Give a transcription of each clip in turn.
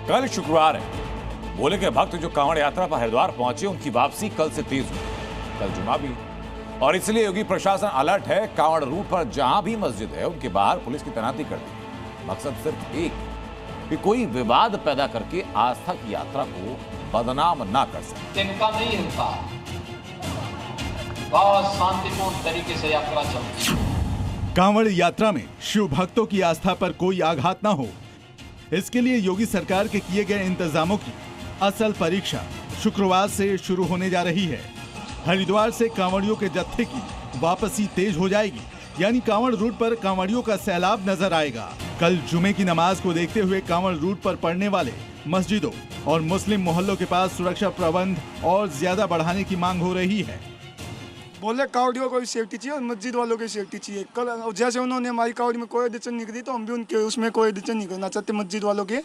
कल शुक्रवार है। भोले के भक्त जो कांवड़ यात्रा पर हरिद्वार पहुंचे, उनकी वापसी कल से तेज हुई। कल जुमा भी और इसलिए योगी प्रशासन अलर्ट है। कांवड़ रूट पर जहां भी मस्जिद है उनके बाहर पुलिस की तैनाती कर दी। मकसद सिर्फ एक कि कोई विवाद पैदा करके आस्था की यात्रा को बदनाम ना कर सके। इनका नहीं होता, बहुत शांतिपूर्ण तरीके से यात्रा चलती। कांवड़ यात्रा में शिव भक्तों की आस्था पर कोई आघात न हो, इसके लिए योगी सरकार के किए गए इंतजामों की असल परीक्षा शुक्रवार से शुरू होने जा रही है। हरिद्वार से कांवड़ियों के जत्थे की वापसी तेज हो जाएगी, यानी कांवड़ रूट पर कांवड़ियों का सैलाब नजर आएगा। कल जुमे की नमाज को देखते हुए कांवड़ रूट पर पड़ने वाले मस्जिदों और मुस्लिम मोहल्लों के पास सुरक्षा प्रबंध और ज्यादा बढ़ाने की मांग हो रही है। बोले कावड़ियों को भी सेफ्टी चाहिए और मस्जिद वालों की सेफ्टी चाहिए। कल जैसे उन्होंने हमारी कावड़ी में कोई अड़चन नहीं करी, तो हम भी उनके उसमें कोई अड़चन नहीं करना चाहते मस्जिद वालों के।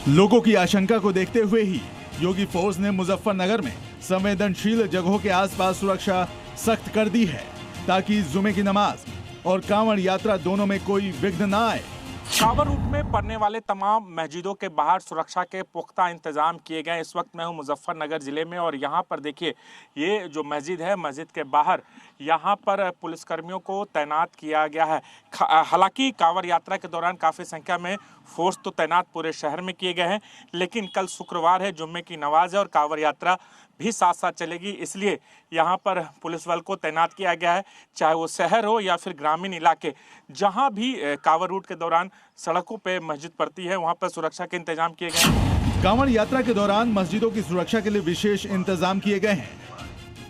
लोगों की आशंका को देखते हुए ही योगी फोर्स ने मुजफ्फरनगर में संवेदनशील जगहों के आसपास सुरक्षा सख्त कर दी है, ताकि जुमे की नमाज और कांवड़ यात्रा दोनों में कोई विघ्न न आए। कांवड़ रूट में पड़ने वाले तमाम मस्जिदों के बाहर सुरक्षा के पुख्ता इंतजाम किए गए। इस वक्त मैं हूं मुजफ्फरनगर जिले में और यहां पर देखिए, ये जो मस्जिद है, मस्जिद के बाहर यहां पर पुलिसकर्मियों को तैनात किया गया है। हालांकि कांवड़ यात्रा के दौरान काफ़ी संख्या में फोर्स तो तैनात पूरे शहर में किए गए हैं, लेकिन कल शुक्रवार है, जुम्मे की नमाज है और कांवड़ यात्रा भी साथ साथ चलेगी, इसलिए यहाँ पर पुलिस बल को तैनात किया गया है। चाहे वो शहर हो या फिर ग्रामीण इलाके, जहाँ भी कांवड़ रूट के दौरान सड़कों पे मस्जिद पड़ती है, वहाँ पर सुरक्षा के इंतजाम किए गए हैं। कांवड़ यात्रा के दौरान मस्जिदों की सुरक्षा के लिए विशेष इंतजाम किए गए हैं।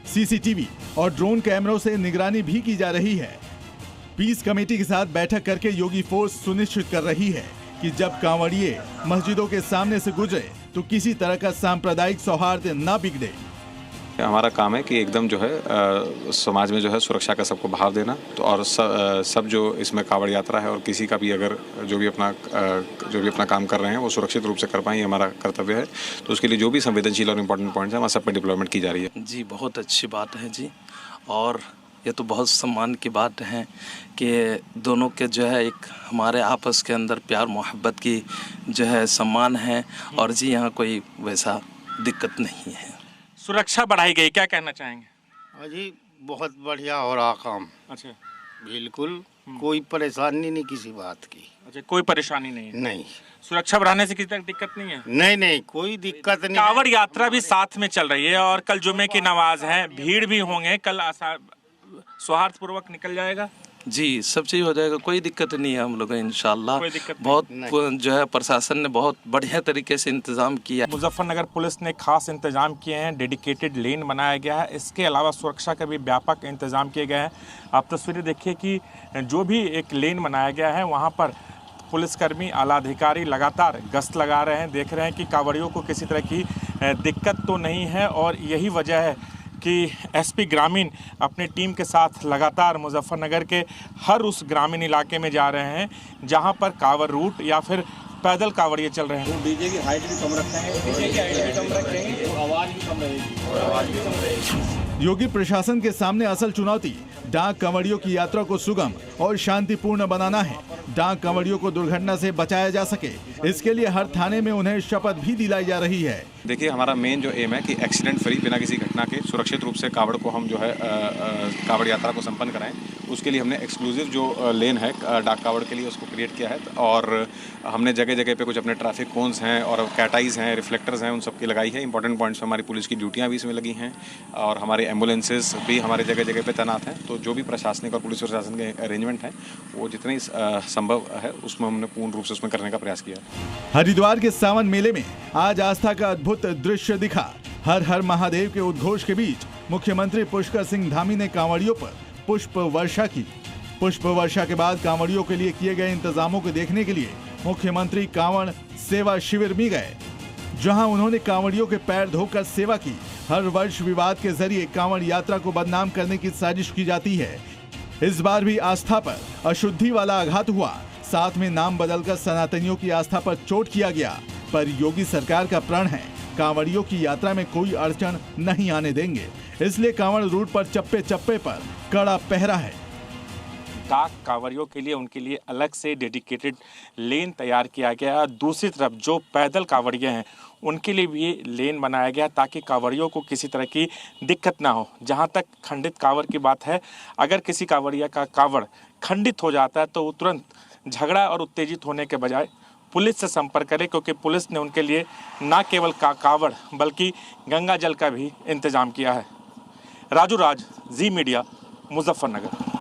सीसीटीवी और ड्रोन कैमरों से निगरानी भी की जा रही है। पीस कमेटी के साथ बैठक करके योगी फोर्स सुनिश्चित कर रही है कि जब कांवड़िए मस्जिदों के सामने से गुजरे तो किसी तरह का सांप्रदायिक सौहार्द न बिगड़े। हमारा काम है कि एकदम जो है समाज में जो है सुरक्षा का सबको बढ़ावा देना, तो और सब जो इसमें कांवड़ यात्रा है और किसी का भी अगर जो भी अपना काम कर रहे हैं वो सुरक्षित रूप से कर पाएं, ये हमारा कर्तव्य है। तो उसके लिए जो भी संवेदनशील और इम्पोर्टेंट पॉइंट्स हैं, वहाँ सब पे डिप्लॉयमेंट की जा रही है। जी, बहुत अच्छी बात है जी, और ये तो बहुत सम्मान की बात है कि दोनों के जो है एक हमारे आपस के अंदर प्यार मोहब्बत की जो है सम्मान है, और जी यहाँ कोई वैसा दिक्कत नहीं है। सुरक्षा बढ़ाई गई, क्या कहना चाहेंगे? जी बहुत बढ़िया हो रहा काम। अच्छा, बिल्कुल कोई परेशानी नहीं किसी बात की। अच्छा, कोई परेशानी नहीं है? नहीं, सुरक्षा बढ़ाने से किसी तरह दिक्कत नहीं है? नहीं कोई दिक्कत नहीं। कांवड़ यात्रा भी साथ में चल रही है और कल जुमे की नमाज है, भीड़ भी होंगे, कल सौहार्दपूर्वक निकल जाएगा। जी, सब चीज़ हो जाएगा, कोई दिक्कत नहीं है। हम लोग इंशाल्लाह बहुत जो है प्रशासन ने बहुत बढ़िया तरीके से इंतजाम किया। मुजफ्फरनगर पुलिस ने खास इंतजाम किए हैं, डेडिकेटेड लेन बनाया गया है, इसके अलावा सुरक्षा के भी व्यापक इंतजाम किए गए हैं। आप तस्वीरें देखिए कि जो भी एक लेन बनाया गया है, वहाँ पर पुलिसकर्मी, आला अधिकारी लगातार गश्त लगा रहे हैं, देख रहे हैं कि कांवड़ियों को किसी तरह की दिक्कत तो नहीं है। और यही वजह है कि एसपी ग्रामीण अपनी टीम के साथ लगातार मुजफ्फरनगर के हर उस ग्रामीण इलाके में जा रहे हैं जहां पर कांवड़ रूट या फिर पैदल कांवड़िए चल रहे हैं। डीजे की हाइट भी कम रखेंगे, आवाज भी कम रहेगी। योगी प्रशासन के सामने असल चुनौती डाक कांवड़ियों की यात्रा को सुगम और शांतिपूर्ण बनाना है। डाक कांवड़ियों को दुर्घटना से बचाया जा सके, इसके लिए हर थाने में उन्हें शपथ भी दिलाई जा रही है। देखिए, हमारा मेन जो एम है कि एक्सीडेंट फ्री, बिना किसी घटना के सुरक्षित रूप से कांवड़ को हम जो है कांवड़ यात्रा को संपन्न कराएं। उसके लिए हमने एक्सक्लूसिव जो लेन है डाक कांवड़ के लिए उसको क्रिएट किया है, और हमने जगह जगह पे कुछ अपने ट्रैफिक कोन्स हैं और कैटाइज हैं, रिफ्लेक्टर्स हैं, उन सब की लगाई है। इंपॉर्टेंट पॉइंट्स पर हमारी पुलिस की ड्यूटियाँ भी इसमें लगी हैं और हमारे एम्बुलेंसेज भी हमारे जगह जगह पे तैनात हैं। तो जो भी प्रशासनिक और पुलिस प्रशासन के अरेंजमेंट हैं, वो जितनी संभव है उसमें हमने पूर्ण रूप से उसमें करने का प्रयास किया। हरिद्वार के सावन मेले में आज आस्था का अद्भुत दृश्य दिखा। हर हर महादेव के उद्घोष के बीच मुख्यमंत्री पुष्कर सिंह धामी ने कांवड़ियों पर पुष्प वर्षा की। पुष्प वर्षा के बाद कांवड़ियों के लिए किए गए इंतजामों को देखने के लिए मुख्यमंत्री कांवड़ सेवा शिविर में गए, जहां उन्होंने कांवड़ियों के पैर धोकर सेवा की। हर वर्ष विवाद के जरिए कांवड़ यात्रा को बदनाम करने की साजिश की जाती है। इस बार भी आस्था पर अशुद्धि वाला आघात हुआ, साथ में नाम बदलकर सनातनियों की आस्था पर चोट किया गया। पर योगी सरकार का प्रण है कांवड़ियों की यात्रा में कोई अड़चन नहीं आने देंगे, इसलिए कांवड़ रूट पर चप्पे चप्पे पर कड़ा पहरा है। डाक कांवरियों के लिए उनके लिए अलग से डेडिकेटेड लेन तैयार किया गया है। दूसरी तरफ जो पैदल कांवड़िए हैं उनके लिए भी लेन बनाया गया ताकि कांवड़ियों को किसी तरह की दिक्कत ना हो। जहां तक खंडित कांवड़ की बात है, अगर किसी कांवड़िया का कांवड़ खंडित हो जाता है तो वो तुरंत झगड़ा और उत्तेजित होने के बजाय पुलिस से संपर्क करें, क्योंकि पुलिस ने उनके लिए न केवल कांवड़ बल्कि गंगा जल का भी इंतजाम किया है। राजू राज, जी मीडिया, मुजफ्फरनगर।